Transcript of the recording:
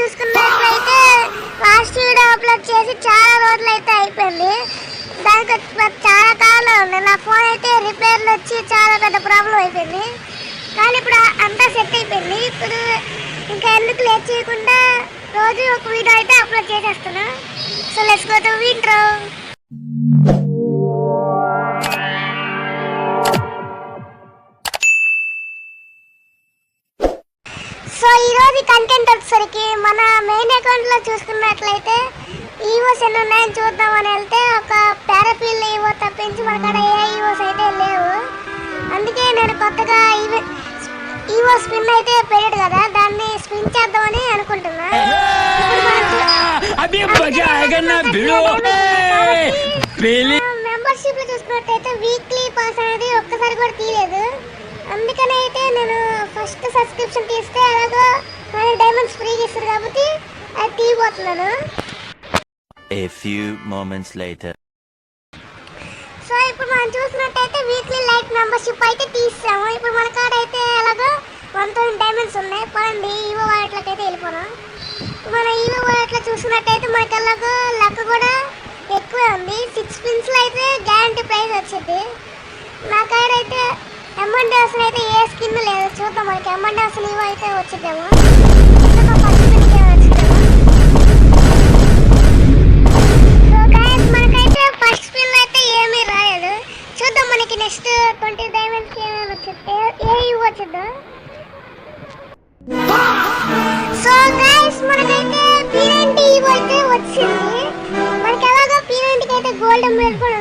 చూసుకున్నట్లయితే last video upload చేసి చాలా రోజులు అయితే అయిపోయింది. దానికి చాలా కాలం ఉంది. నా ఫోన్ అయితే రిపేర్లు వచ్చి చాలా పెద్ద ప్రాబ్లం అయిపోయింది. కానీ ఇప్పుడు అంతా సెట్ అయిపోయింది. ఇప్పుడు ఇంకా ఎందుకు లేట్ చేయకుండా రోజు ఒక వీడియో అయితే అప్లోడ్ చేసేస్తాను. So let's go to intro. So ఈరోజు కంటెంట్ వచ్చేసరికి మన మెయిన్ అకౌంట్లో చూసుకున్నట్లయితే ఈవోస్ ఎన్ని ఉన్నాయని చూద్దామని వెళ్తే ఒక పారాఫిల్ ఈవో తప్పించి మన కాడ ఏ ఈవోస్ అయితే లేవు. అందుకే నేను కొత్తగా ఈవో స్పిన్ అయితే పెట్టాడు కదా, దాన్ని స్పిన్ చేద్దామని అనుకుంటున్నా. మెంబర్షిప్ లో చూసుకున్నట్టయితే వీక్లీ పాస్ అనేది ఒక్కసారి కూడా తీయలేదు. అందుకని అయితే నేను ఫస్ట్ సబ్స్క్రిప్షన్ తీస్తే అలాగా డైమండ్స్ ఫ్రీగా ఇస్తారు కాబట్టి అది తీయబోతున్నాను. A few moments later. So ఇప్పుడు మనం చూసినట్టయితే వీక్లీ లైట్ మెంబర్షిప్ అయితే తీసాము. ఇప్పుడు మన కాడ అయితే అలాగా 1000 డైమండ్స్ ఉన్నాయి. పదండి ఈవో వాలెట్లోకి అయితే వెళ్ళిపోదాం. మన ఈవో వాలెట్లో చూసినట్టయితే మనకి అలాగా లెక్క కూడా ఎక్కువే ఉంది. 6 స్పిన్స్లో అయితే గ్యారంటీ ప్రైజ్ వచ్చింది. నా కాడ అయితే M&S అయితే ఏ స్కిన్ లేదు. చూద్దాం మనకి M&S ఈవో అయితే వచ్చిద్దేమో. మనకైతే ఫస్ట్ స్పిన్ అయితే ఏమీ రాలేదు. చూద్దాం మనకి నెక్స్ట్ 20 డైమండ్స్ ఏమైనా వచ్చింది, ఏ ఈవో వచ్చిందో. సో గైస్ మనకైతే P90 ఈవో అయితే వచ్చింది. మనకి ఎలాగో P90కి అయితే గోల్డ్ ఎంబ్రాయిడ్ కూడా